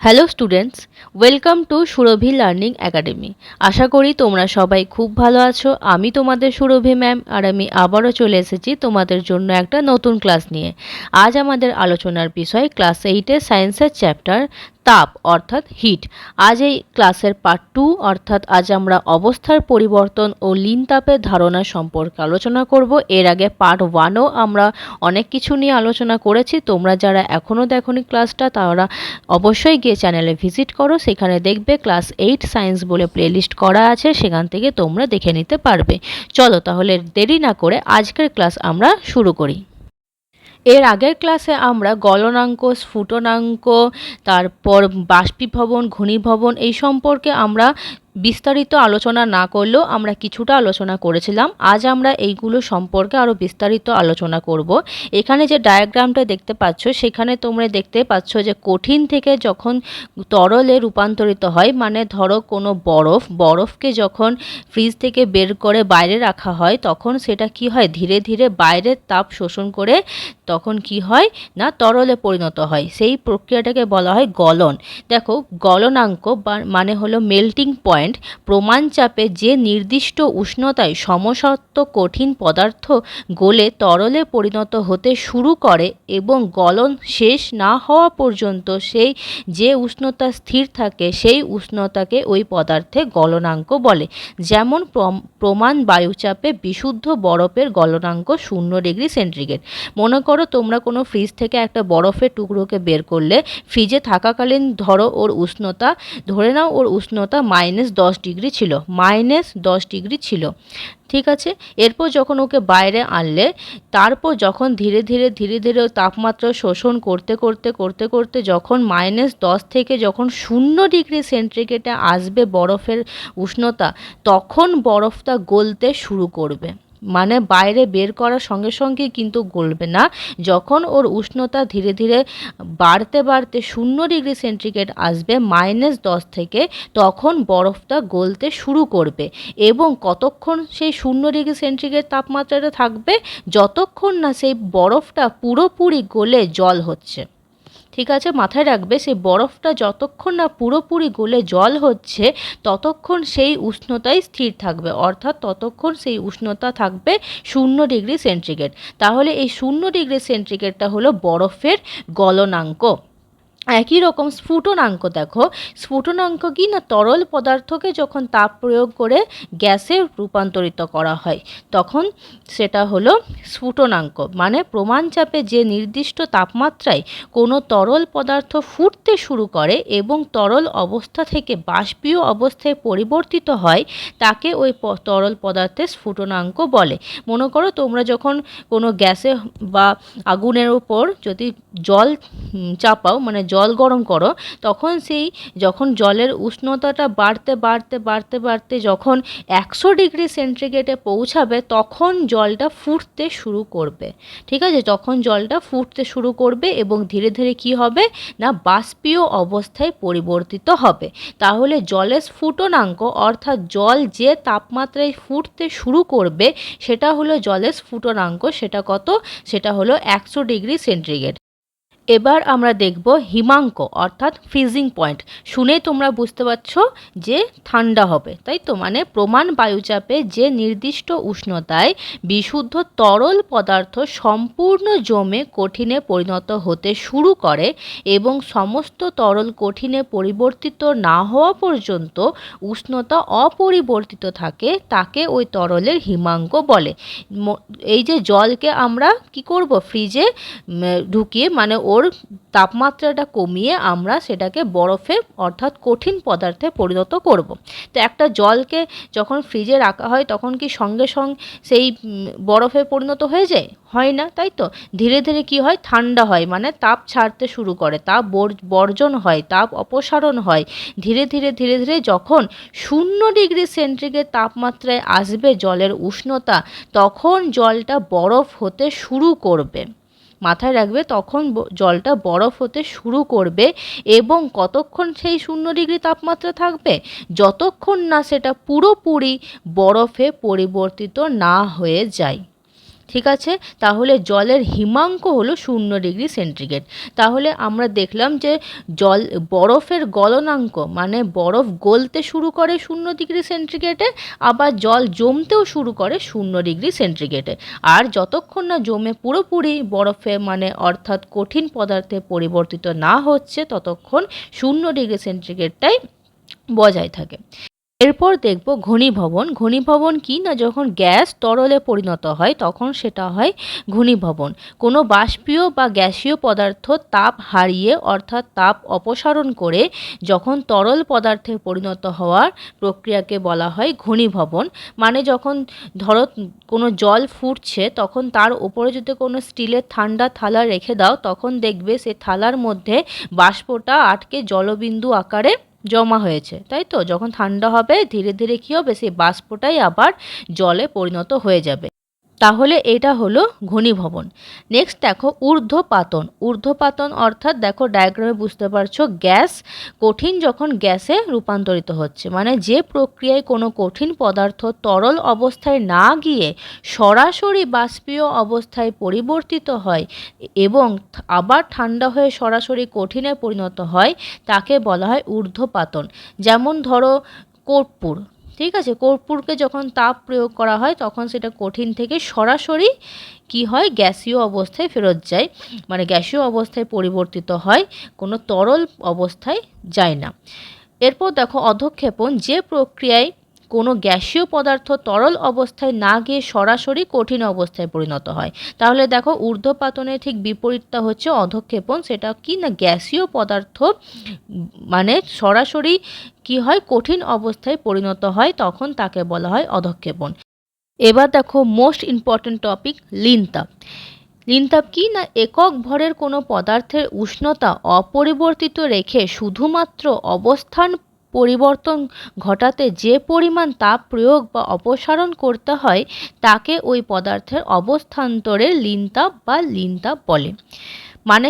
Hello students, welcome to Surabhi learning academy. আশা করি তোমরা সবাই খুব ভালো আছো। আমি তোমাদের সুরভি ম্যাম, আর আমি আবারও চলে এসেছি তোমাদের জন্য একটা নতুন ক্লাস নিয়ে। আজ আমাদের আলোচনার বিষয় ক্লাস 8-এর সায়েন্সের চ্যাপ্টার তাপ অর্থাৎ হিট। আজ এই ক্লাসের পার্ট 2 অর্থাৎ আজ আমরা অবস্থার পরিবর্তন ও লীন তাপের ধারণা সম্পর্কে আলোচনা করব। এর আগে পার্ট 1ও আমরা অনেক কিছু নিয়ে আলোচনা করেছি। তোমরা যারা এখনও দেখোনি ক্লাসটা, তারা অবশ্যই গিয়ে চ্যানেলে ভিজিট করো। সেখানে দেখবে ক্লাস 8 সায়েন্স বলে প্লেলিস্ট করা আছে, সেখান থেকে তোমরা দেখে নিতে পারবে। চলো তাহলে দেরি না করে আজকের ক্লাস আমরা শুরু করি। এর আগের ক্লাসে আমরা গলনাঙ্ক, স্ফুটনাঙ্ক, তারপর বাষ্পীভবন, ঘনীভবন এই সম্পর্কে আমরা বিস্তারিত আলোচনা না করলেও আমরা কিছুটা আলোচনা করেছিলাম। আজ আমরা এইগুলো সম্পর্কে আরও বিস্তারিত আলোচনা করব। এখানে যে ডায়াগ্রামটা দেখতে পাচ্ছ, সেখানে তোমরা দেখতে পাচ্ছ যে কঠিন থেকে যখন তরলে রূপান্তরিত হয়, মানে ধরো কোনো বরফকে যখন ফ্রিজ থেকে বের করে বাইরে রাখা হয়, তখন সেটা কি হয়, ধীরে ধীরে বাইরের তাপ শোষণ করে তখন কি হয় না তরলে পরিণত হয়। সেই প্রক্রিয়াটাকে বলা হয় গলন। দেখো, গলনাঙ্ক মানে হলো মেল্টিং পয়েন্ট। প্রমাণ চাপে যে নির্দিষ্ট উষ্ণতায় সমসত্ব কঠিন পদার্থ গলে তরলে পরিণত হতে শুরু করে এবং গলন শেষ না হওয়া পর্যন্ত সেই যে উষ্ণতা স্থির থাকে, সেই উষ্ণতাকে ওই পদার্থে গলনাঙ্ক বলে। যেমন প্রমাণ বায়ুচাপে বিশুদ্ধ বরফের গলনাঙ্ক 0°C। মনে করো তোমরা কোনো ফ্রিজ থেকে একটা বরফের টুকরোকে বের করলে, ফ্রিজে থাকাকালীন ধরে নাও ওর উষ্ণতা -10° ছিল, -10° ছিল, ঠিক আছে। এরপর যখন ওকে বাইরে আনলে, তারপর যখন ধীরে ধীরে তাপমাত্রা শোষণ করতে করতে যখন -10 থেকে যখন 0°C আসবে বরফের উষ্ণতা, তখন বরফটা গলতে শুরু করবে। মানে বাইরে বের করার সঙ্গে সঙ্গে কিন্তু গলবে না। যখন ওর উষ্ণতা ধীরে ধীরে বাড়তে 0°C আসবে -10 থেকে, তখন বরফটা গলতে শুরু করবে। এবং কতক্ষণ সেই 0°C তাপমাত্রাটা থাকবে? যতক্ষণ না সেই বরফটা পুরোপুরি গলে জল হচ্ছে। ঠিক আছে, মাথায় রাখবে, সেই বরফটা যতক্ষণ না পুরোপুরি গলে জল হচ্ছে, ততক্ষণ সেই উষ্ণতাই স্থির থাকবে, অর্থাৎ ততক্ষণ সেই উষ্ণতা থাকবে 0°C। তাহলে এই 0°C হলো বরফের গলনাঙ্ক। একই রকম স্ফুটনাঙ্ক। দেখো, স্ফুটনাঙ্ক কি না, তরল পদার্থকে যখন তাপ প্রয়োগ করে গ্যাসে রূপান্তরিত করা হয়, তখন সেটা হলো স্ফুটনাঙ্ক। মানে প্রমাণ চাপে যে নির্দিষ্ট তাপমাত্রায় কোনো তরল পদার্থ ফুটতে শুরু করে এবং তরল অবস্থা থেকে বাষ্পীয় অবস্থায় পরিবর্তিত হয়, তাকে ওই তরল পদার্থের স্ফুটনাঙ্ক বলে। মনে করো তোমরা যখন কোনো গ্যাসে বা আগুনের উপর যদি জল চাপাও, মানে জল গরম করো, তখন যখন জলের উষ্ণতাটা বাড়তে যখন 100°C পৌঁছাবে, তখন জলটা ফুটতে শুরু করবে। ঠিক আছে, তখন জলটা ফুটতে শুরু করবে এবং ধীরে ধীরে কি হবে না, বাষ্পীয় অবস্থায় পরিবর্তিত হবে। তাহলে জলের স্ফুটনাঙ্ক অর্থাৎ জল যে তাপমাত্রায় ফুটতে শুরু করবে, সেটা হলো জলের স্ফুটনাঙ্ক। সেটা কত? সেটা হলো 100°C। এবার আমরা দেখব হিমাঙ্ক অর্থাৎ ফ্রিজিং পয়েন্ট। শুনে তোমরা বুঝতে পারছো যে ঠান্ডা হবে, তাই তো। মানে প্রমাণ বায়ুচাপে যে নির্দিষ্ট উষ্ণতায় বিশুদ্ধ তরল পদার্থ সম্পূর্ণ জমে কঠিনে পরিণত হতে শুরু করে এবং সমস্ত তরল কঠিনে পরিবর্তিত না হওয়া পর্যন্ত উষ্ণতা অপরিবর্তিত থাকে, তাকে ওই তরলের হিমাঙ্ক বলে। এই যে জলকে আমরা কি করব, ফ্রিজে ঢুকিয়ে, মানে ওর তাপমাত্রাটা কমিয়ে আমরা সেটাকে বরফে অর্থাৎ কঠিন পদার্থে পরিণত করব। তো একটা জলকে যখন ফ্রিজে রাখা হয়, তখন কি সঙ্গে সঙ্গে সেই বরফে পরিণত হয়ে যায়? হয় না, তাই তো। ধীরে ধীরে কি হয়, ঠান্ডা হয়, মানে তাপ ছাড়তে শুরু করে, তাপ বর্জন হয়, তাপ অপসারণ হয়। ধীরে ধীরে যখন 0°C তাপমাত্রায় আসবে জলের উষ্ণতা, তখন জলটা বরফ হতে শুরু করবে। মাথায় রাখবে, তখন জলটা বরফ হতে শুরু করবে। এবং কতক্ষণ সেই 0° তাপমাত্রা থাকবে? যতক্ষণ না সেটা পুরোপুরি বরফে পরিবর্তিত না হয়ে যায়। ঠিক আছে, তাহলে জলের হিমাঙ্ক হলো 0°C। তাহলে আমরা দেখলাম যে বরফের গলনাঙ্ক মানে বরফ গলতে শুরু করে 0°C, আবার জল জমতেও শুরু করে 0°C। আর যতক্ষণ না জমে পুরোপুরি বরফে মানে অর্থাৎ কঠিন পদার্থে পরিবর্তিত না হচ্ছে ততক্ষণ 0°C বজায় থাকে। এরপর দেখব ঘনীভবন। ঘনীভবন কি না, যখন গ্যাস তরলে পরিণত হয় তখন সেটা হয় ঘনীভবন। কোনো বাষ্পীয় বা গ্যাসীয় পদার্থ তাপ হারিয়ে অর্থাৎ তাপ অপসারণ করে যখন তরল পদার্থে পরিণত হওয়ার প্রক্রিয়াকে বলা হয় ঘনীভবন। মানে যখন ধরো কোনো জল ফুটছে তখন তার উপরে যদি কোনো স্টিলের ঠান্ডা থালা রেখে দাও তখন দেখবে সে থালার মধ্যে বাষ্পটা আটকে জলবিন্দু আকারে জমা হয়েছে, তাই তো? যখন ঠান্ডা হবে ধীরে ধীরে কী হবে, সেই বাষ্পটাই আবার জলে পরিণত হয়ে যাবে। তাহলে এটা হলো ঘনীভবন। নেক্সট দেখো ঊর্ধ্বপাতন। ঊর্ধ্বপাতন অর্থাৎ দেখো ডায়াগ্রামে বুঝতে পারছো গ্যাস কঠিন যখন গ্যাসে রূপান্তরিত হচ্ছে, মানে যে প্রক্রিয়ায় কোনো কঠিন পদার্থ তরল অবস্থায় না গিয়ে সরাসরি বাষ্পীয় অবস্থায় পরিবর্তিত হয় এবং আবার ঠান্ডা হয়ে সরাসরি কঠিনে পরিণত হয় তাকে বলা হয় ঊর্ধ্বপাতন। যেমন ধরো কর্পূর, ঠিক আছে, কর্পূরকে যখন তাপ প্রয়োগ করা হয় তখন সেটা কঠিন থেকে সরাসরি কি হয়, গ্যাসীয় অবস্থায় ফেরত যায়, মানে গ্যাসীয় অবস্থায় পরিবর্তিত হয়, কোনো তরল অবস্থায় যায় না। এরপর দেখো অধঃক্ষেপণ, যে প্রক্রিয়ায় কোনো গ্যাসীয় পদার্থ তরল অবস্থায় না গিয়ে সরাসরি কঠিন অবস্থায় পরিণত হয়। তাহলে দেখো ঊর্ধ্বপাতনের ঠিক বিপরীতটা হচ্ছে অধঃক্ষেপণ। সেটা কি না, গ্যাসীয় পদার্থ মানে সরাসরি কি হয়, কঠিন অবস্থায় পরিণত হয়, তখন তাকে বলা হয় অধঃক্ষেপণ। এবার দেখো মোস্ট ইম্পর্ট্যান্ট টপিক লিনতাপ। লিনতাপ কি না, একক ভরের কোনো পদার্থের উষ্ণতা অপরিবর্তিত রেখে শুধুমাত্র অবস্থান পরিবর্তন ঘটাতে যে পরিমাণ তাপ প্রয়োগ বা অপসারণ করতে হয় তাকে ওই পদার্থের অবস্থান্তরের লিনতাপ বা লিনতাপ বলে। মানে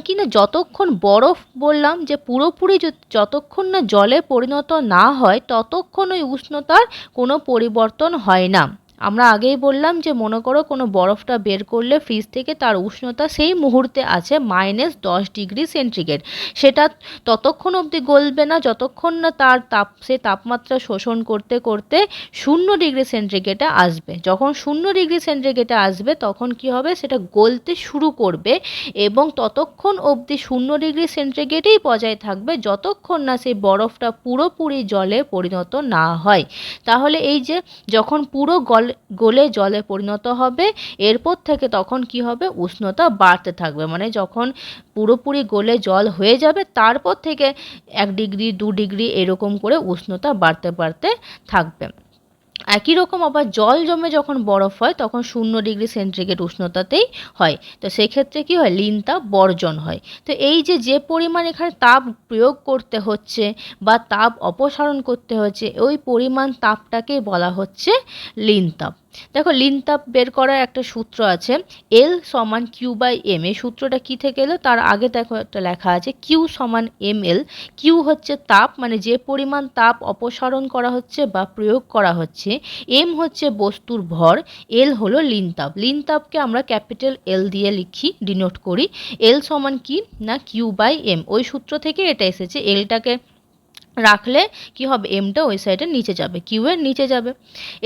কি না, যতক্ষণ বরফ বললাম যে পুরোপুরি যতক্ষণ না জলে পরিণত না হয় ততক্ষণ ওই উষ্ণতার কোনো পরিবর্তন হয় না। আমরা আগেই বললাম যে মনে করো কোনো বরফটা বের করলে ফ্রিজ থেকে তার উষ্ণতা সেই মুহূর্তে আছে -10°C। সেটা ততক্ষণ অবধি গলবে না যতক্ষণ না তার সে তাপমাত্রা শোষণ করতে করতে 0°C আসবে। যখন 0°C আসবে তখন কি হবে, সেটা গলতে শুরু করবে এবং ততক্ষণ অবধি 0°C বজায় থাকবে যতক্ষণ না সেই বরফটা পুরোপুরি জলে পরিণত না হয়। তাহলে এই যে যখন পুরো গলে জলে পরিণত হবে এরপর থেকে তখন কি হবে, উষ্ণতা বাড়তে থাকবে। মানে যখন পুরোপুরি গলে জল হয়ে যাবে তারপর থেকে 1°, 2° এরকম করে উষ্ণতা বাড়তে বাড়তে থাকবে। একই রকম আবার জল জমে যখন বরফ হয় তখন 0°C উষ্ণতাতেই হয়। তো সেক্ষেত্রে কি হয়, লিনতাপ বর্জন হয়। তো এই যে পরিমাণ এখানে তাপ প্রয়োগ করতে হচ্ছে বা তাপ অপসারণ করতে হচ্ছে ওই পরিমাণ তাপটাকেই বলা হচ্ছে লিনতাপ। দেখো লিনতাপ বের করার একটা সূত্র আছে, L = Q/m। এই সূত্রটা কি থেকে এলো, তার আগে দেখো একটা লেখা আছে Q = mL। Q হচ্ছে তাপ, মানে যে পরিমাণ তাপ অপসারণ করা হচ্ছে বা প্রয়োগ করা হচ্ছে। M হচ্ছে বস্তুর ভর, L হলো লিনতাপ। লিনতাপকে আমরা ক্যাপিটাল L দিয়ে লিখি, ডিনোট করি। L সমান কি না Q/m। ওই সূত্র থেকে এটা এসেছে। Lটাকে রাখলে কি হবে, এমটা ওই সাইডের নিচে যাবে, কিউ এর নিচে যাবে।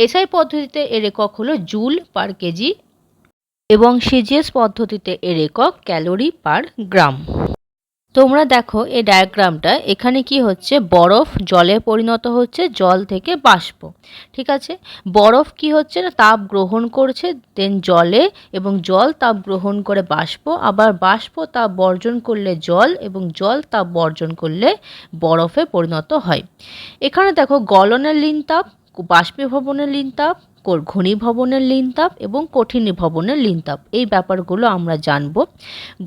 এসআই পদ্ধতিতে এর একক হলো জুল পার কেজি এবং সিজিএস পদ্ধতিতে এর একক ক্যালোরি পার গ্রাম। তোমরা দেখো এই ডায়াগ্রামটা, এখানে কি হচ্ছে, বরফ জলে পরিণত হচ্ছে, জল থেকে বাষ্প। ঠিক আছে, বরফ কি হচ্ছে না, তাপ গ্রহণ করছে দেন জলে, এবং জল তাপ গ্রহণ করে বাষ্প, আবার বাষ্প তাপ বর্জন করলে জল, এবং জল তাপ বর্জন করলে বরফে পরিণত হয়। এখানে দেখো গলনের লিনতাপ, বাষ্পীভবনের লিনতাপ, ঘনীভবনের লিনতাপ এবং কঠিনীভবনের লিনতাপ, এই ব্যাপারগুলো আমরা জানব।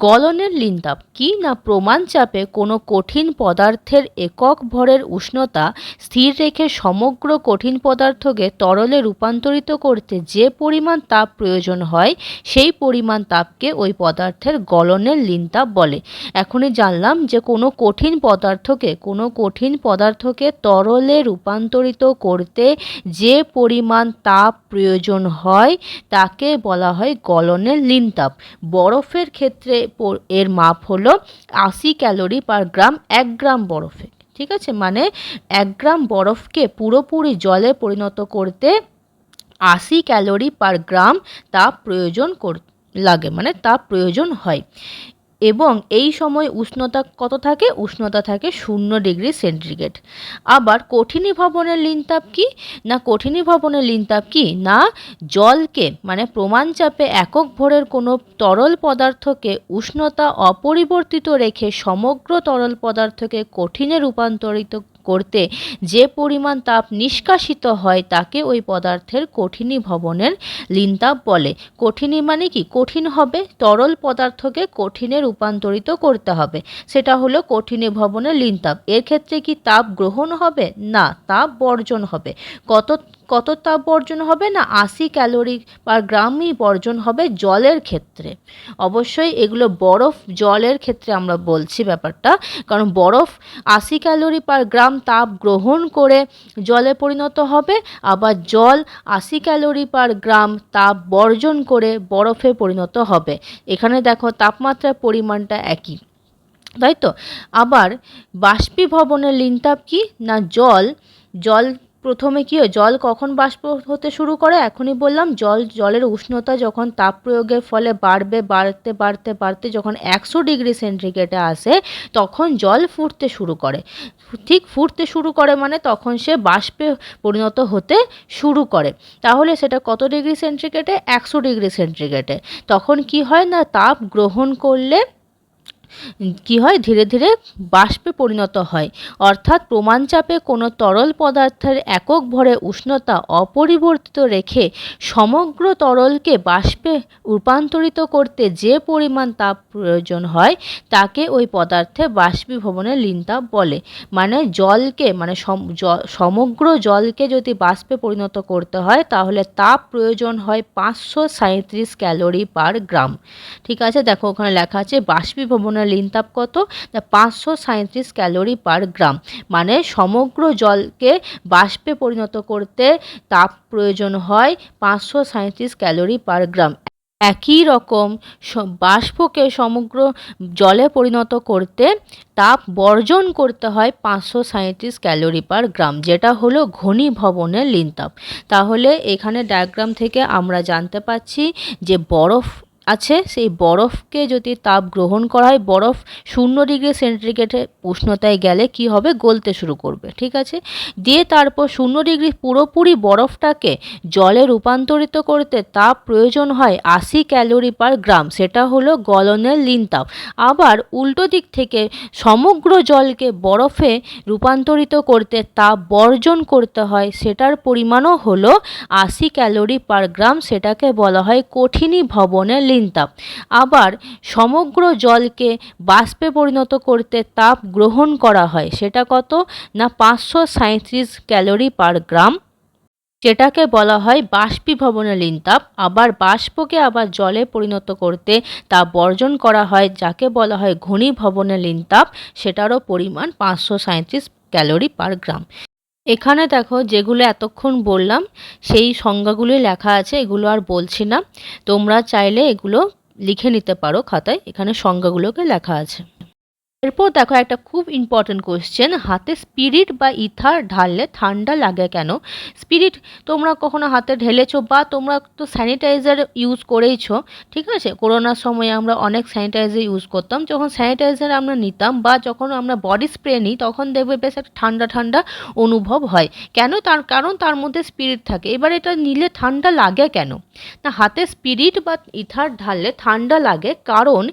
গলনের লিনতাপ কি না, প্রমাণ চাপে কোনো কঠিন পদার্থের একক ভরের উষ্ণতা স্থির রেখে সমগ্র কঠিন পদার্থকে তরলে রূপান্তরিত করতে যে পরিমাণ তাপ প্রয়োজন হয় সেই পরিমাণ তাপকে ওই পদার্থের গলনের লিনতাপ বলে। এখনই জানলাম যে কোনো কঠিন পদার্থকে তরলে রূপান্তরিত করতে যে পরিমাণ তাপ তাপ প্রয়োজন হয় তাকে বলা হয় গলনের লিন তাপ। বরফের ক্ষেত্রে এর মাপ হলো 80 ক্যালোরি পার গ্রাম 1 গ্রাম বরফে। ঠিক আছে, মানে 1 গ্রাম বরফকে পুরোপুরি জলে পরিণত করতে 80 ক্যালোরি পার গ্রাম তাপ প্রয়োজন লাগে, মানে তাপ প্রয়োজন হয়। এবং এই সময় উষ্ণতা কত থাকে? উষ্ণতা থাকে 0 ডিগ্রি সেন্টিগ্রেড। আবার কঠিনীভবনের লিনতাপ কি না? কঠিনীভবনের লিনতাপ কি না? জলকে মানে প্রমাণ চাপে একক ভরের কোনো তরল পদার্থকে উষ্ণতা অপরিবর্তিত রেখে সমগ্র তরল পদার্থকে কঠিনে রূপান্তরিত করতে যে পরিমাণ তাপ নিষ্কাশিত হয় তাকে ওই পদার্থের কঠিনীভবনের লিনতাপ বলে। কঠিনী মানে কি? কঠিন হবে, তরল পদার্থকে কঠিনে রূপান্তরিত করতে হবে, সেটা হলো কঠিনীভবনের লিনতাপ। এর ক্ষেত্রে কি তাপ গ্রহণ হবে? না, তাপ বর্জন হবে। কত তাপ বর্জন হবে? না 80 ক্যালোরি পার গ্রামই বর্জন হবে জলের ক্ষেত্রে। অবশ্যই এগুলো বরফ জলের ক্ষেত্রে আমরা বলছি ব্যাপারটা, কারণ বরফ 80 ক্যালোরি পার গ্রাম তাপ গ্রহণ করে জলে পরিণত হবে, আবার জল 80 ক্যালোরি পার গ্রাম তাপ বর্জন করে বরফে পরিণত হবে। এখানে দেখো তাপমাত্রার পরিমাণটা একই, তাই তো? আবার বাষ্পীভবনের লিনতাপ কি না? জল প্রথমে কি হয়? জল কখন বাষ্প হতে শুরু করে? এখনই বললাম, জলের উষ্ণতা যখন তাপ প্রয়োগের ফলে বাড়তে যখন 100 ডিগ্রি সেন্টিগ্রেডে আসে তখন জল ফুটতে শুরু করে। ঠিক ফুটতে শুরু করে মানে তখন সে বাষ্পে পরিণত হতে শুরু করে। তাহলে সেটা কত ডিগ্রি সেন্টিগ্রেডে? 100 ডিগ্রি সেন্টিগ্রেডে। তখন কি হয় না? তাপ গ্রহণ করলে কি হয়? ধীরে ধীরে বাষ্পে পরিণত হয়। অর্থাৎ প্রমাণচাপে কোনো তরল পদার্থের একক ভরে উষ্ণতা অপরিবর্তিত রেখে সমগ্র তরলকে বাষ্পে রূপান্তরিত করতে যে পরিমাণ তাপ প্রয়োজন হয় তাকে ওই পদার্থে বাষ্পীভবনের লিনতাপ বলে। মানে জলকে মানে সমগ্র জলকে যদি বাষ্পে পরিণত করতে হয় তাহলে তাপ প্রয়োজন হয় 537 ক্যালোরি পার গ্রাম। ঠিক আছে, দেখো ওখানে লেখা আছে বাষ্পীভবনের লিনতাপ কত? 537 ক্যালোরি পার গ্রাম। মানে সমগ্র জলকে বাষ্পে পরিণত করতে তাপ প্রয়োজন হয় 537 ক্যালোরি পার গ্রাম। একই রকম বাষ্পকে সমগ্র জলে পরিণত করতে তাপ বর্জন করতে হয় 537 ক্যালোরি পার গ্রাম, যেটা হলো ঘনীভবনের লিনতাপ। তাহলে এখানে ডায়াগ্রাম থেকে আমরা জানতে পাচ্ছি যে বরফ আছে, সেই বরফকে যদি তাপ গ্রহণ করা হয়, বরফ 0 ডিগ্রি সেন্টিগ্রেডে উষ্ণতায় গেলে কি হবে? গলতে শুরু করবে। ঠিক আছে, দিয়ে তারপর 0 ডিগ্রি পুরোপুরি বরফটাকে জলে রূপান্তরিত করতে তাপ প্রয়োজন হয় 80 ক্যালোরি পার গ্রাম, সেটা হলো গলনের লিনতাপ। আবার উল্টো দিক থেকে সমগ্র জলকে বরফে রূপান্তরিত করতে তাপ বর্জন করতে হয়, সেটার পরিমাণও হলো 80 ক্যালোরি পার গ্রাম, সেটাকে বলা হয় কঠিনীভবনের লিনতাপ। আবার সমগ্র জলকে বাষ্পে পরিণত করতে তাপ গ্রহণ করা হয়, সেটা কত না 537 ক্যালোরি পার গ্রাম, যেটাকে বলা হয় বাষ্পীভবনের লিনতাপ। আবার বাষ্পকে আবার জলে পরিণত করতে তাপ বর্জন করা হয়, যাকে বলা হয় ঘনীভবনের লিনতাপ, সেটারও পরিমাণ 537 ক্যালোরি পার গ্রাম। এখানে দেখো যেগুলো এতক্ষণ বললাম সেই সংজ্ঞাগুলোই লেখা আছে, এগুলো আর বলছি না, তোমরা চাইলে এগুলো লিখে নিতে পারো খাতায়, এখানে সংজ্ঞাগুলোকে লেখা আছে। এরপর দেখো একটা খুব ইম্পর্টেন্ট কোশ্চেন, হাতে স্পিরিট বা ইথার ঢাললে ঠান্ডা লাগে কেন? স্পিরিট তোমরা কখনো হাতে ঢেলেছো বা তোমরা তো স্যানিটাইজার ইউজ করেইছো। ঠিক আছে, করোনার সময় আমরা অনেক স্যানিটাইজার ইউজ করতাম, যখন স্যানিটাইজার আমরা নিতাম বা যখন আমরা বডি স্প্রে নিই তখন দেখবে বেশ একটা ঠান্ডা ঠান্ডা অনুভব হয়। কেন? তার কারণ তার মধ্যে স্পিরিট থাকে। এবার এটা নিলে ঠান্ডা লাগে কেন? না, হাতে স্পিরিট বা ইথার ঢাললে ঠান্ডা লাগে কারণ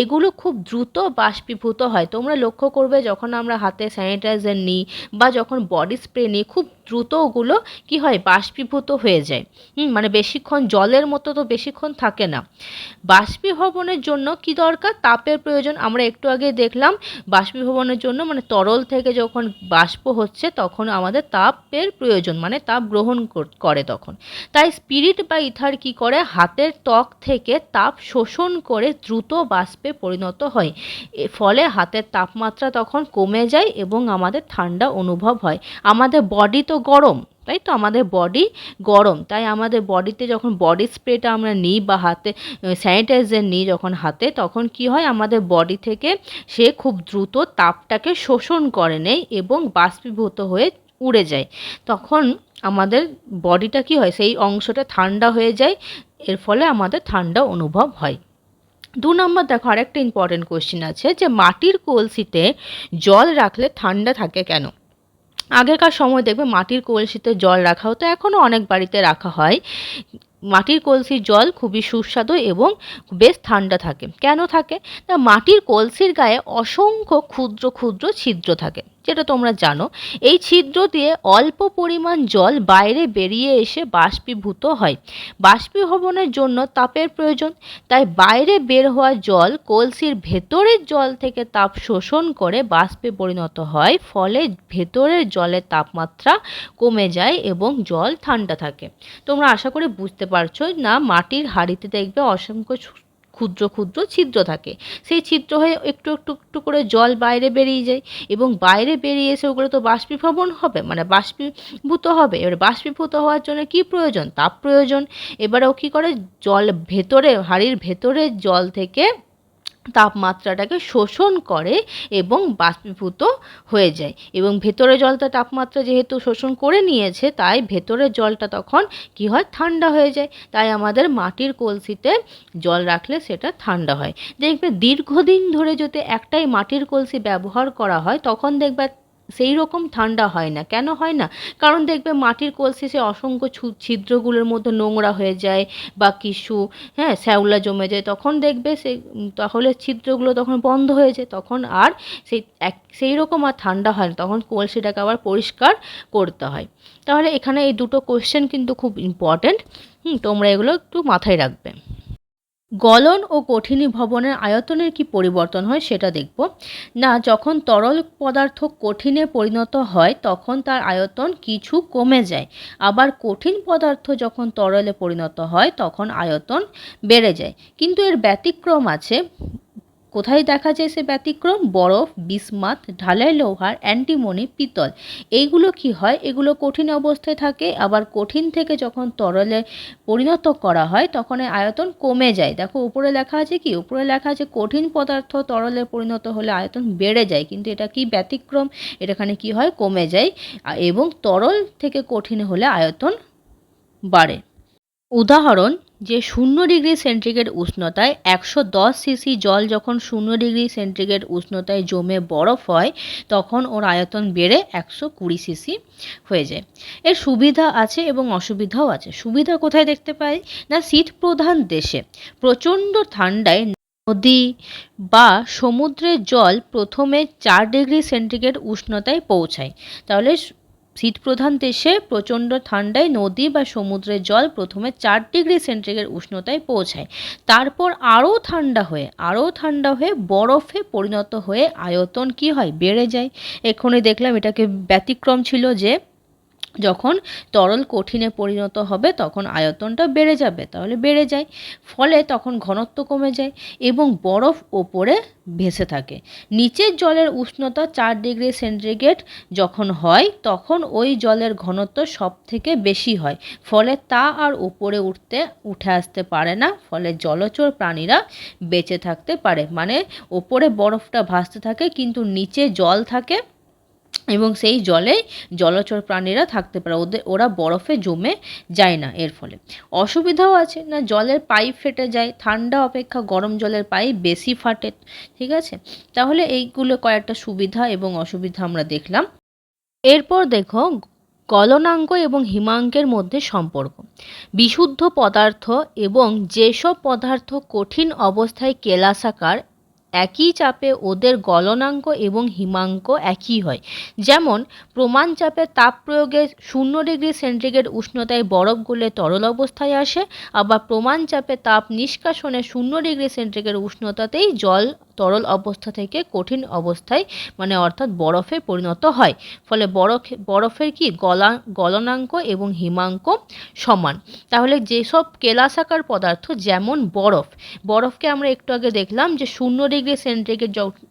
এগুলো খুব দ্রুত বাষ্পীভূত হয়। তোমরা লক্ষ্য করবে যখন আমরা হাতে স্যানিটাইজার নিই বা যখন বডি স্প্রে নিই খুব দ্রুত ওগুলো কি হয়? বাষ্পীভূত হয়ে যায়। মানে বেশিক্ষণ জলের মতো তো বেশিক্ষণ থাকে না। বাষ্পীভবনের জন্য কি দরকার? তাপের প্রয়োজন। আমরা একটু আগে দেখলাম বাষ্পীভবনের জন্য মানে তরল থেকে যখন বাষ্প হচ্ছে তখন আমাদের তাপের প্রয়োজন, মানে তাপ গ্রহণ করে তখন। তাই স্পিরিট বা ইথার কি করে? হাতের ত্বক থেকে তাপ শোষণ করে দ্রুত বাষ্পে পরিণত হয়। ফলে হাতের তাপমাত্রা তখন কমে যায় এবং আমাদের ঠান্ডা অনুভব হয়। আমাদের বডি তো তো গরম, তাই তো আমাদের বডি গরম, তাই আমাদের বডিতে যখন বডি স্প্রেটা আমরা নিই বা হাতে স্যানিটাইজার নিই যখন হাতে, তখন কি হয় আমাদের বডি থেকে সে খুব দ্রুত তাপটাকে শোষণ করে নেয় এবং বাষ্পীভূত হয়ে উড়ে যায়। তখন আমাদের বডিটা কি হয়, সেই অংশটা ঠান্ডা হয়ে যায়, এর ফলে আমাদের ঠান্ডা অনুভব হয়। 2 নম্বর দেখো, আরেকটা ইম্পর্টেন্ট কোয়েশ্চেন আছে যে মাটির কলসিতে জল রাখলে ঠান্ডা থাকে কেন? আগেকার সময় দেখবে মাটির কলসিতে জল রাখা হতো, এখনও অনেক বাড়িতে রাখা হয়। মাটির কলসির জল খুবই সুস্বাদু এবং বেশ ঠান্ডা থাকে। কেন থাকে? না, মাটির কলসির গায়ে অসংখ্য ক্ষুদ্র ক্ষুদ্র ছিদ্র থাকে, যেটা তোমরা জানো। এই ছিদ্র দিয়ে অল্প পরিমাণ জল বাইরে বেরিয়ে এসে বাষ্পীভূত হয়। বাষ্পীভবনের জন্য তাপের প্রয়োজন, তাই বাইরে বের হওয়া জল কলসির ভেতরের জল থেকে তাপ শোষণ করে বাষ্পে পরিণত হয়, ফলে ভেতরের জলের তাপমাত্রা কমে যায় এবং জল ঠান্ডা থাকে। তোমরা আশা করি বুঝতে পারছো না, মাটির হাঁড়িতে দেখবে অসংখ্য ক্ষুদ্র ক্ষুদ্র ছিদ্র থাকে, সেই ছিদ্র হয়ে একটু একটু একটু করে জল বাইরে বেরিয়ে যায় এবং বাইরে বেরিয়ে এসে ওগুলো তো বাষ্পীভবন হবে, মানে বাষ্পীভূত হবে। এবার বাষ্পীভূত হওয়ার জন্য কি প্রয়োজন? তাপ প্রয়োজন। এবারেও কি করে, জল ভেতরে, হাঁড়ির ভেতরের জল থেকে তাপমাত্রাটাকে শোষণ করে এবং বাষ্পীভূত হয়ে যায়, এবং ভেতরে জলটা তাপমাত্রা যেহেতু শোষণ করে নিয়েছে, তাই ভেতরের জলটা তখন কি হয়, ঠান্ডা হয়ে যায়। তাই আমাদের মাটির কলসিতে জল রাখলে সেটা ঠান্ডা হয়। দেখবে দীর্ঘদিন ধরে যদি একটাই মাটির কলসি ব্যবহার করা হয়, তখন দেখবে সেই রকম ঠান্ডা হয় না। কেন হয় না? কারণ দেখবে মাটির কলসি সে অসংখ্য ছিদ্রগুলোর মধ্যে নোংরা হয়ে যায় বা কিছু শ্যাওলা জমে যায়, তখন দেখবে তাহলে ছিদ্রগুলো তখন বন্ধ হয়ে যায়, তখন আর সেই রকম আর ঠান্ডা হয় না, তখন কলসিটাকে আবার পরিষ্কার করতে হয়। তাহলে এখানে এই দুটো কোয়েশ্চেন কিন্তু খুব ইম্পর্ট্যান্ট, তোমরা এগুলো একটু মাথায় রাখবে। গলন ও কঠিনীভবনের আয়তনের কি পরিবর্তন হয় সেটা দেখব। না, যখন তরল পদার্থ কঠিনে পরিণত হয় তখন তার আয়তন কিছু কমে যায়, আবার কঠিন পদার্থ যখন তরলে পরিণত হয় তখন আয়তন বেড়ে যায়। কিন্তু এর ব্যতিক্রম আছে। কোথায় দেখা যায় সে ব্যতিক্রম? বরফ, বিসমাথ, ঢালাই লোহার, অ্যান্টিমনি, পিতল, এইগুলো কি হয়, এগুলো কঠিন অবস্থায় থাকে, আবার কঠিন থেকে যখন তরলে পরিণত করা হয় তখন এর আয়তন কমে যায়। দেখো উপরে লেখা আছে কি? উপরে লেখা আছে কঠিন পদার্থ তরলে পরিণত হলে আয়তন বেড়ে যায়, কিন্তু এটা কি ব্যতিক্রম, এখানে কি হয়, কমে যায়, এবং তরল থেকে কঠিন হলে আয়তন বাড়ে। উদাহরণ, যে 0°C উষ্ণতায় 110 সিসি জল যখন 0°C উষ্ণতায় জমে বরফ হয় তখন ওর আয়তন বেড়ে 120 সিসি হয়ে যায়। এর সুবিধা আছে এবং অসুবিধাও আছে। সুবিধা কোথায় দেখতে পাই? না, শীত প্রধান দেশে প্রচণ্ড ঠান্ডায় নদী বা সমুদ্রের জল প্রথমে 4°C উষ্ণতায় পৌঁছায়। তাহলে শীতপ্রধান দেশে প্রচণ্ড ঠান্ডায় নদী বা সমুদ্রের জল প্রথমে 4°C উষ্ণতায় পৌঁছায়, তারপর আরও ঠান্ডা হয়ে বরফে পরিণত হয়ে আয়তন কি হয়, বেড়ে যায়। এক্ষুনি দেখলাম এটাকে ব্যতিক্রম ছিল যে যখন তরল কঠিনে পরিণত হবে তখন আয়তনটা বেড়ে যাবে, তাহলে বেড়ে যায়, ফলে তখন ঘনত্ব কমে যায় এবং বরফ ওপরে ভেসে থাকে। নিচের জলের উষ্ণতা 4°C যখন হয় তখন ওই জলের ঘনত্ব সব থেকে বেশি হয়, ফলে তা আর উপরে উঠে আসতে পারে না, ফলে জলচর প্রাণীরা বেঁচে থাকতে পারে। মানে ওপরে বরফটা ভাসতে থাকে কিন্তু নিচে জল থাকে এবং সেই জলেই জলচর প্রাণীরা থাকতে পারে, ওরা বরফে জমে যায় না। এর ফলে অসুবিধাও আছে। না, জলের পাইপ ফেটে যায়, ঠান্ডা অপেক্ষা গরম জলের পাইপ বেশি ফাটে, ঠিক আছে। তাহলে এইগুলো কয়েকটা সুবিধা এবং অসুবিধা আমরা দেখলাম। এরপর দেখো গলনাঙ্ক এবং হিমাঙ্কের মধ্যে সম্পর্ক। বিশুদ্ধ পদার্থ এবং যেসব পদার্থ কঠিন অবস্থায় কেলাসাকার, একই চাপে ওদের গলনাঙ্ক এবং হিমাঙ্ক একই হয়। যেমন প্রমাণ চাপে তাপ প্রয়োগে 0°C উষ্ণতায় বরফ গলে তরল অবস্থায় আসে, আবার প্রমাণ চাপে তাপ নিষ্কাশনে 0°C উষ্ণতাতেই জল তরল অবস্থা থেকে কঠিন অবস্থায় মানে অর্থাৎ বরফে পরিণত হয়। ফলে বরফের কি গলনাঙ্ক এবং হিমাঙ্ক সমান। তাহলে যেসব কেলাসাকার পদার্থ যেমন বরফকে আমরা একটু আগে দেখলাম যে 0°C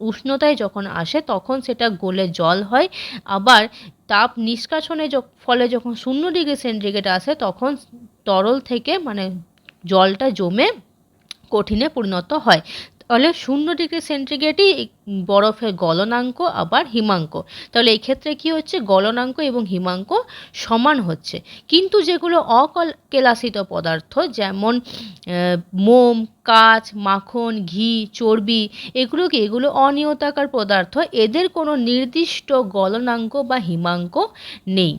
উষ্ণতায় যখন আসে তখন সেটা গলে জল হয়, আবার তাপ নিষ্কাশনের ফলে যখন 0°C আসে তখন তরল থেকে মানে জলটা জমে কঠিনে পরিণত হয়। তাহলে 0°C বরফের গলনাঙ্ক আবার হিমাঙ্ক। তাহলে এই ক্ষেত্রে কি হচ্ছে, গলনাঙ্ক এবং হিমাঙ্ক সমান হচ্ছে। কিন্তু যেগুলো অকেলাসিত পদার্থ যেমন মোম, কাঁচ, মাখন, ঘি, চর্বি, এগুলো অনিয়তাকার পদার্থ, এদের কোনো নির্দিষ্ট গলনাঙ্ক বা হিমাঙ্ক নেই।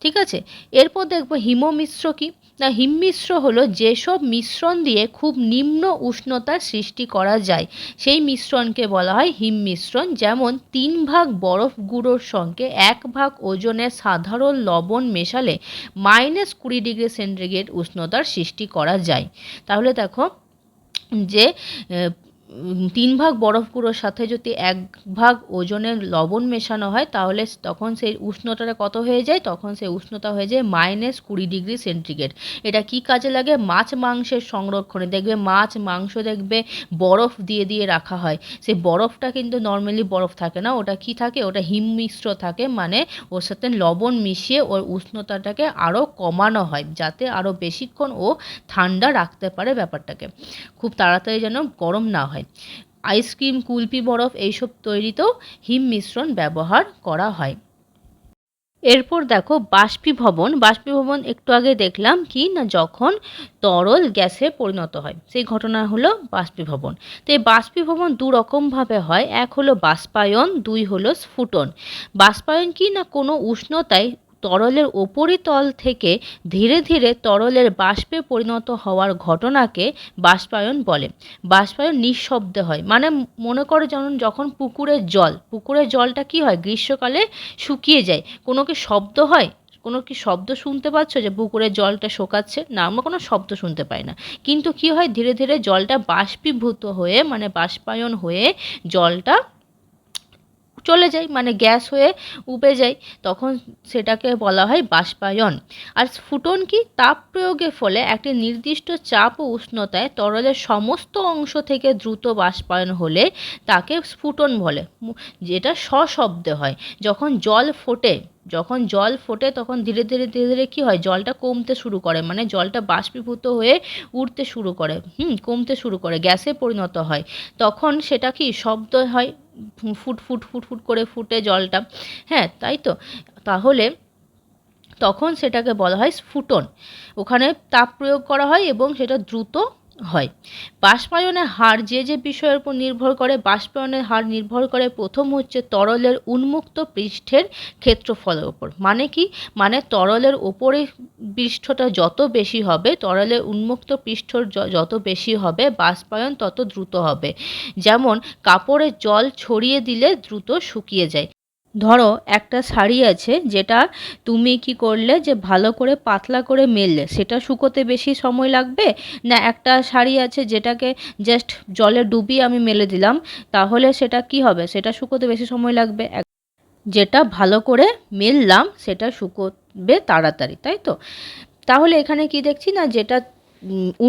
ঠিক আছে, এরপর দেখব হিমমিশ্র কি না। হিমমিশ্র হলো যেসব মিশ্রণ দিয়ে খুব নিম্ন উষ্ণতার সৃষ্টি করা যায় সেই মিশ্রণকে বলা হয় হিমমিশ্রণ। যেমন 3 ভাগ বরফ গুঁড়োর সঙ্গে 1 ভাগ ওজনের সাধারণ লবণ মেশালে -20°C উষ্ণতার সৃষ্টি করা যায়। তাহলে দেখো যে 3 ভাগ বরফ গুঁড়োর সাথে যদি 1 ভাগ ওজনের লবণ মেশানো হয় তাহলে তখন সেই উষ্ণতাটা কত হয়ে যায়, তখন সেই উষ্ণতা হয়ে যায় -20°C। এটা কি কাজে লাগে, মাছ মাংসের সংরক্ষণে। দেখবে মাছ মাংস দেখবে বরফ দিয়ে রাখা হয়, সেই বরফটা কিন্তু নর্মালি বরফ থাকে না, ওটা কি থাকে, ওটা হিমমিশ্র থাকে, মানে ওর সাথে লবণ মিশিয়ে ওর উষ্ণতাটাকে আরও কমানো হয় যাতে আরও বেশিক্ষণ ও ঠান্ডা রাখতে পারে ব্যাপারটাকে, খুব তাড়াতাড়ি যেন গরম না হয়। আইসক্রিম, কুলফি, বরফ এইসব তৈরিতেও হিম মিশ্রণ ব্যবহার করা হয়। এরপর দেখো বাষ্পীভবন একটু আগে দেখলাম কি না, যখন তরল গ্যাসে পরিণত হয় সেই ঘটনা হলো বাষ্পীভবন। তো এই বাষ্পীভবন 2 রকমভাবে হয়, এক হলো বাষ্পায়ন, 2 হলো স্ফুটন। বাষ্পায়ন কি না, কোনো উষ্ণতায় তরলের উপরিতল থেকে ধীরে ধীরে তরলের বাষ্পে পরিণত হওয়ার ঘটনাকে বাষ্পায়ন বলে। বাষ্পায়ন নিঃশব্দে হয়, মানে মনে করো যখন পুকুরের জলটা কি হয়, গ্রীষ্মকালে শুকিয়ে যায়, কোনো কি শব্দ হয়, কোনো কি শব্দ শুনতে পাচ্ছ যে পুকুরের জলটা শোকাচ্ছে? না, আমরা কোনো শব্দ শুনতে পাই না। কিন্তু কি হয়, ধীরে ধীরে জলটা বাষ্পীভূত হয়ে মানে বাষ্পায়ন হয়ে জলটা চলে যায়, মানে গ্যাস হয়ে উপে যায়, তখন সেটাকে বলা হয় বাষ্পায়ন। আর স্ফুটন কি, তাপ প্রয়োগের ফলে একটি নির্দিষ্ট চাপ ও উষ্ণতায় তরলের সমস্ত অংশ থেকে দ্রুত বাষ্পায়ন হলে তাকে স্ফুটন বলে, যেটা সশব্দে হয়। যখন জল ফোটে তখন ধীরে ধীরে কি হয়, জলটা কমতে শুরু করে, মানে জলটা বাষ্পীভূত হয়ে উঠতে শুরু করে, কমতে শুরু করে, গ্যাসে পরিণত হয়, তখন সেটা কি শব্দ হয়, ফুট ফুট ফুট ফুট করে ফুটে জলটা, হ্যাঁ তাই তো। তাহলে তখন সেটাকে বলা হয় স্ফুটন, ওখানে তাপ প্রয়োগ করা হয় এবং সেটা দ্রুত হয়। বাষ্পায়নের হার যে বিষয়ের উপর নির্ভর করে, বাষ্পায়নের হার নির্ভর করে প্রথম হচ্ছে তরলের উন্মুক্ত পৃষ্ঠের ক্ষেত্রফলের উপর। মানে কি, মানে তরলের ওপরে পৃষ্ঠটা যত বেশি হবে, তরলের উন্মুক্ত পৃষ্ঠ যত বেশি হবে, বাষ্পায়ন তত দ্রুত হবে। যেমন কাপড়ে জল ছড়িয়ে দিলে দ্রুত শুকিয়ে যায়। ধরো একটা শাড়ি আছে, যেটা তুমি কি করলে যে ভালো করে পাতলা করে মেললে, সেটা শুকোতে বেশি সময় লাগবে, না একটা শাড়ি আছে যেটাকে জাস্ট জলে ডুবিয়ে আমি মেলে দিলাম, তাহলে সেটা কি হবে, সেটা শুকোতে বেশি সময় লাগবে। যেটা ভালো করে মেললাম সেটা শুকোবে তাড়াতাড়ি, তাই তো। তাহলে এখানে কি দেখছি না, যেটা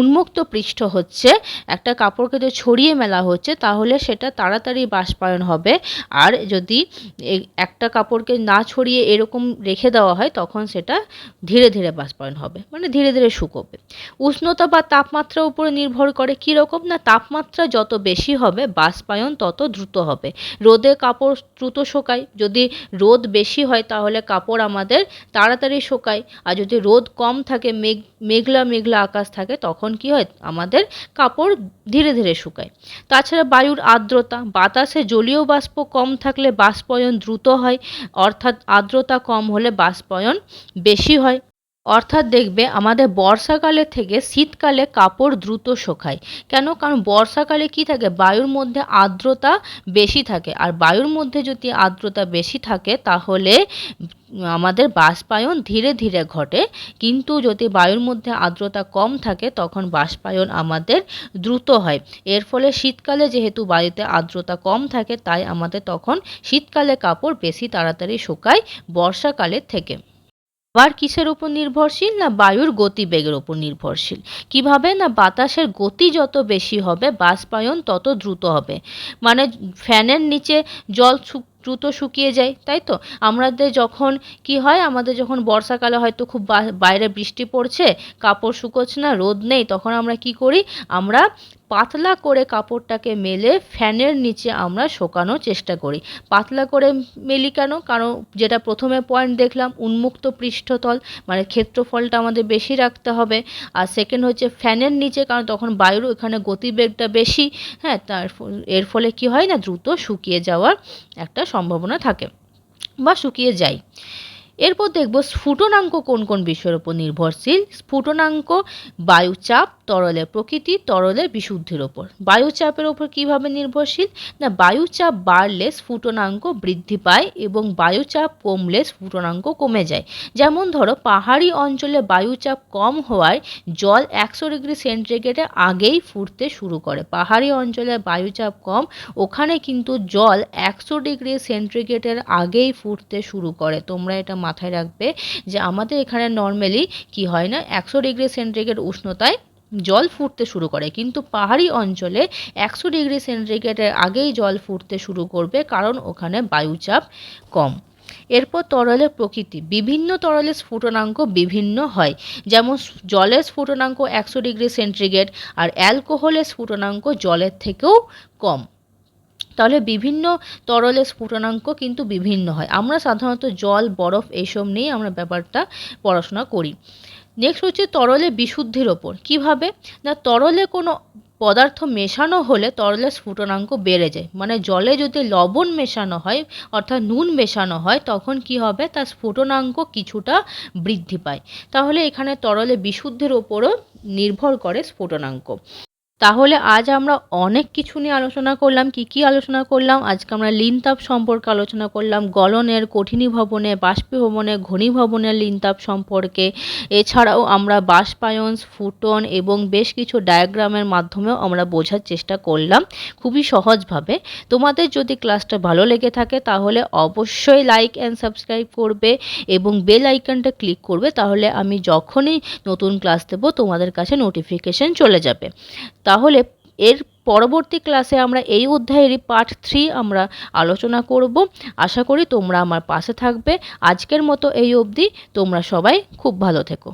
উন্মুক্ত পৃষ্ঠ হচ্ছে, একটা কাপড়কে যদি ছড়িয়ে মেলা হচ্ছে তাহলে সেটা তাড়াতাড়ি বাষ্পায়ন হবে, আর যদি একটা কাপড়কে না ছড়িয়ে এরকম রেখে দেওয়া হয় তখন সেটা ধীরে ধীরে বাষ্পায়ন হবে, মানে ধীরে ধীরে শুকোবে। উষ্ণতা বা তাপমাত্রার উপরে নির্ভর করে, কীরকম না, তাপমাত্রা যত বেশি হবে বাষ্পায়ন তত দ্রুত হবে। রোদে কাপড় দ্রুত শোকায়, যদি রোদ বেশি হয় তাহলে কাপড় আমাদের তাড়াতাড়ি শোকায়, আর যদি রোদ কম থাকে, মেঘলা আকাশ থাকে, তখন কি হয়, আমাদের কাপড় ধীরে ধীরে শুকায়। তাছাড়া বায়ুর আর্দ্রতা, বাতাসে জলীয় বাষ্প কম থাকলে বাষ্পায়ন দ্রুত হয়, অর্থাৎ আর্দ্রতা কম হলে বাষ্পায়ন বেশি হয়। অর্থাৎ দেখবে আমাদের বর্ষাকালে থেকে শীতকালে কাপড় দ্রুত শোকায়। কেন, কারণ বর্ষাকালে কি থাকে, বায়ুর মধ্যে আর্দ্রতা বেশি থাকে, আর বায়ুর মধ্যে যদি আর্দ্রতা বেশি থাকে তাহলে আমাদের বাষ্পায়ন ধীরে ধীরে ঘটে, কিন্তু যদি বায়ুর মধ্যে আর্দ্রতা কম থাকে তখন বাষ্পায়ন আমাদের দ্রুত হয়। এর ফলে শীতকালে যেহেতু বায়ুতে আর্দ্রতা কম থাকে তাই আমাদের তখন শীতকালে কাপড় বেশি তাড়াতাড়ি শুকায় বর্ষাকালের থেকে। আবার কিসের উপর নির্ভরশীল? না বায়ুর গতিবেগের উপর নির্ভরশীল। কিভাবে? না বাতাসের গতি যত বেশি হবে বাষ্পায়ন তত দ্রুত হবে। মানে ফ্যানের নিচে জল দ্রুত শুকিয়ে যায়, তাই তো? আমাদের যখন কি হয়, আমাদের যখন বর্ষাকালে হয়তো খুব বাইরে বৃষ্টি পড়ছে, কাপড় শুকোচ্ছে না, রোদ নেই, তখন আমরা কি করি, আমরা পাতলা করে কাপড়টাকে মেলে ফ্যানের নিচে আমরা শোকানোর চেষ্টা করি। পাতলা করে মেলি কেন? কারণ যেটা প্রথমে পয়েন্ট দেখলাম, উন্মুক্ত পৃষ্ঠতল, মানে ক্ষেত্রফলটা আমাদের বেশি রাখতে হবে। আর সেকেন্ড হচ্ছে ফ্যানের নিচে, কারণ তখন বায়ুর ওখানে গতিবেগটা বেশি, হ্যাঁ, এর ফলে কি হয় না, দ্রুত শুকিয়ে যাওয়ার একটা সম্ভাবনা থাকে বা শুকিয়ে যায়। এরপর দেখব স্ফুটনাঙ্ক কোন কোন বিষয়ের উপর নির্ভরশীল। স্ফুটনাঙ্ক বায়ুচাপ, তরলের প্রকৃতি, তরলের বিশুদ্ধির ওপর। বায়ুচাপের ওপর কিভাবে নির্ভরশীল? না বায়ুচাপ বাড়লে স্ফুটনাঙ্ক বৃদ্ধি পায় এবং বায়ুচাপ কমলে স্ফুটনাঙ্ক কমে যায়। যেমন ধরো পাহাড়ি অঞ্চলে বায়ুচাপ কম হওয়ায় জল 100 ডিগ্রি সেন্টিগ্রেডে আগেই ফুটতে শুরু করে। পাহাড়ি অঞ্চলে বায়ুচাপ কম, ওখানে কিন্তু জল 100 ডিগ্রি সেন্টিগ্রেডের আগেই ফুটতে শুরু করে। তোমরা এটা মাথায় রাখবে যে আমাদের এখানে নর্মালি কি হয় না, 100 ডিগ্রি সেন্টিগ্রেড উষ্ণতায় জল ফুটতে শুরু করে, কিন্তু পাহাড়ি অঞ্চলে 100 ডিগ্রি সেন্টিগ্রেডের আগেই জল ফুটতে শুরু করবে, কারণ ওখানে বায়ুচাপ কম। এরপর তরলের প্রকৃতি। বিভিন্ন তরলের স্ফুটনাঙ্ক বিভিন্ন হয়। যেমন জলের স্ফুটনাঙ্ক 100 ডিগ্রি সেন্টিগ্রেড, আর অ্যালকোহলের স্ফুটনাঙ্ক জলের থেকেও কম। তাহলে বিভিন্ন তরলের স্ফুটনাঙ্ক কিন্তু বিভিন্ন হয়। আমরা সাধারণত জল, বরফ এইসব নিয়ে আমরা ব্যাপারটা পড়াশোনা করি। নেক্সট হচ্ছে তরলের বিশুদ্ধির ওপর। কিভাবে? না তরলে কোনো পদার্থ মেশানো হলে তরলের স্ফুটনাঙ্ক বেড়ে যায়। মানে জলে যদি লবণ মেশানো হয়, অর্থাৎ নুন মেশানো হয়, তখন কি হবে, তার স্ফুটনাঙ্ক কিছুটা বৃদ্ধি পায়। তাহলে এখানে তরলের বিশুদ্ধির ওপরও নির্ভর করে স্ফুটনাঙ্ক। তাহলে আজ আমরা অনেক কিছু নিয়ে আলোচনা করলাম। কি আলোচনা করলাম? আজকে আমরা লিনতাপ সম্পর্কে আলোচনা করলাম, গলনের, কঠিনীভবনে, বাষ্পীভবনে, ঘনীভবনের লিনতাপ সম্পর্কে। এছাড়াও আমরা বাষ্পায়ন, স্ফুটন এবং বেশ কিছু ডায়াগ্রামের মাধ্যমেও আমরা বোঝার চেষ্টা করলাম খুবই সহজভাবে। তোমাদের যদি ক্লাসটা ভালো লেগে থাকে তাহলে অবশ্যই লাইক অ্যান্ড সাবস্ক্রাইব করবে এবং বেল আইকনটা ক্লিক করবে, তাহলে আমি যখনই নতুন ক্লাস দেব তোমাদের কাছে নোটিফিকেশন চলে যাবে। তাহলে এর পরবর্তী ক্লাসে আমরা এই অধ্যায়েরই পার্ট 3 আমরা আলোচনা করব। আশা করি তোমরা আমার পাশে থাকবে। আজকের মতো এই অবধি। তোমরা সবাই খুব ভালো থেকো।